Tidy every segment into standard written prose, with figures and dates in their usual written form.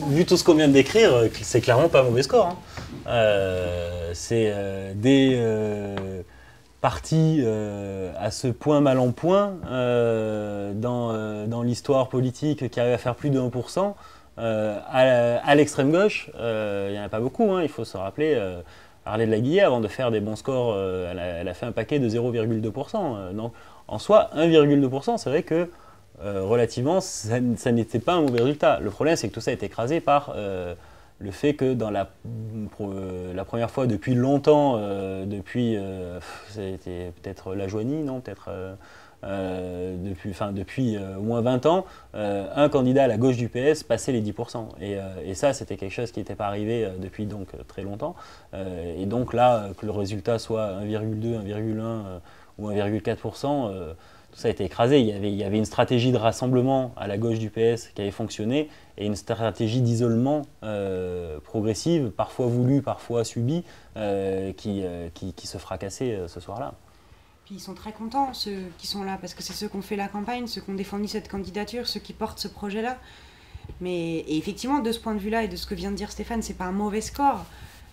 Vu tout ce qu'on vient de décrire, c'est clairement pas un mauvais score. Hein. C'est des partis à ce point mal en point dans l'histoire politique qui arrivent à faire plus de 1%. À l'extrême gauche, il n'y en a pas beaucoup, hein, il faut se rappeler. Arlette Laguillet, avant de faire des bons scores, elle a fait un paquet de 0,2%. Donc, en soi, 1,2%, c'est vrai que relativement, ça n'était pas un mauvais résultat. Le problème, c'est que tout ça a été écrasé par le fait que dans la première fois depuis longtemps, c'était peut-être la Joigny, non, peut-être depuis au moins 20 ans, un candidat à la gauche du PS passait les 10%. Et ça, c'était quelque chose qui n'était pas arrivé depuis donc très longtemps. Et donc là, que le résultat soit 1,2, 1,1 ou 1,4%, tout ça a été écrasé. Il y avait une stratégie de rassemblement à la gauche du PS qui avait fonctionné et une stratégie d'isolement progressive, parfois voulue, parfois subie, qui se fracassait ce soir-là. Puis ils sont très contents, ceux qui sont là, parce que c'est ceux qui ont fait la campagne, ceux qui ont défendu cette candidature, ceux qui portent ce projet-là. Et effectivement, de ce point de vue-là et de ce que vient de dire Stéphane, c'est pas un mauvais score.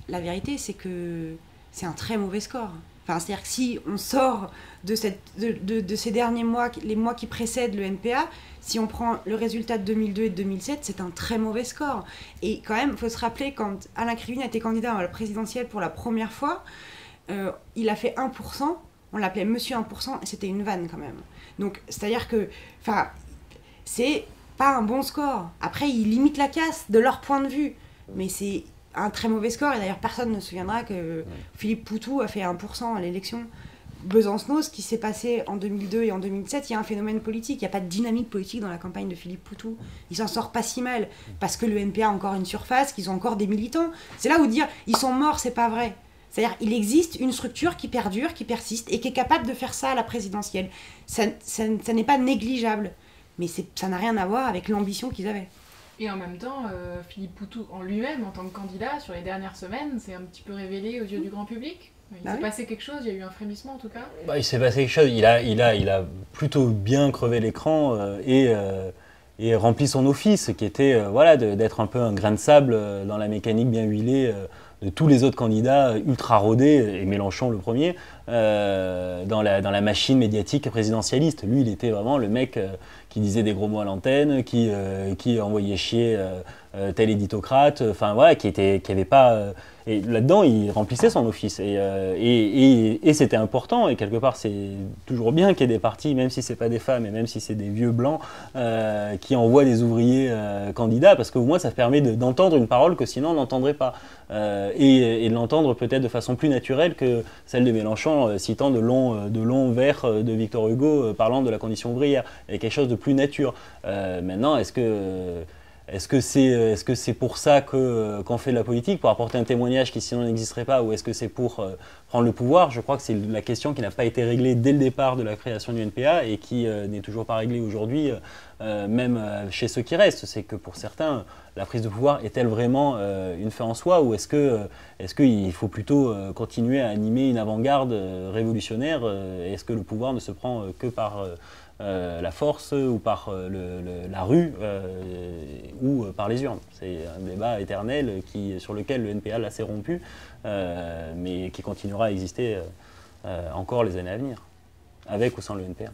La vérité, c'est que c'est un très mauvais score. Enfin, c'est-à-dire que si on sort de ces derniers mois, les mois qui précèdent le NPA, si on prend le résultat de 2002 et de 2007, c'est un très mauvais score. Et quand même, il faut se rappeler, quand Alain Krivine a été candidat à la présidentielle pour la première fois, il a fait 1%, on l'appelait Monsieur 1%, et c'était une vanne quand même. Donc, c'est-à-dire que, enfin, c'est pas un bon score. Après, ils limitent la casse de leur point de vue, mais c'est un très mauvais score, et d'ailleurs personne ne se souviendra que Philippe Poutou a fait 1% à l'élection. Besancenot, ce qui s'est passé en 2002 et en 2007, il y a un phénomène politique, il n'y a pas de dynamique politique dans la campagne de Philippe Poutou. Il s'en sort pas si mal, parce que le NPA a encore une surface, qu'ils ont encore des militants. C'est là où dire, ils sont morts, c'est pas vrai. C'est-à-dire, il existe une structure qui perdure, qui persiste, et qui est capable de faire ça à la présidentielle. Ça n'est pas négligeable, mais ça n'a rien à voir avec l'ambition qu'ils avaient. Et en même temps, Philippe Poutou, en lui-même, en tant que candidat, sur les dernières semaines, s'est un petit peu révélé aux yeux du grand public. Il s'est passé quelque chose, il y a eu un frémissement en tout cas. Il s'est passé quelque chose, il a plutôt bien crevé l'écran et rempli son office, qui était d'être un peu un grain de sable dans la mécanique bien huilée de tous les autres candidats ultra rodés, et Mélenchon le premier, dans la machine médiatique présidentialiste. Lui, il était vraiment le mec qui disait des gros mots à l'antenne, qui envoyait chier tel éditocrate, enfin voilà, qui avait pas... et là-dedans, il remplissait son office. Et c'était important, et quelque part, c'est toujours bien qu'il y ait des partis, même si c'est pas des femmes, et même si c'est des vieux blancs, qui envoient des ouvriers candidats, parce qu'au moins, ça permet d'entendre une parole que sinon on n'entendrait pas. Et de l'entendre peut-être de façon plus naturelle que celle de Mélenchon, citant de longs vers de Victor Hugo, parlant de la condition ouvrière. Il y a quelque chose de plus nature. Maintenant, est-ce que c'est pour ça qu'on fait de la politique, pour apporter un témoignage qui sinon n'existerait pas, ou est-ce que c'est pour prendre le pouvoir? Je crois que c'est la question qui n'a pas été réglée dès le départ de la création du NPA et qui n'est toujours pas réglée aujourd'hui, même chez ceux qui restent. C'est que pour certains, la prise de pouvoir est-elle vraiment une fin en soi, ou est-ce qu'il faut plutôt continuer à animer une avant-garde révolutionnaire? Est-ce que le pouvoir ne se prend que par... la force ou par la rue ou par les urnes. C'est un débat éternel sur lequel le NPA là s'est rompu, mais qui continuera à exister encore les années à venir, avec ou sans le NPA.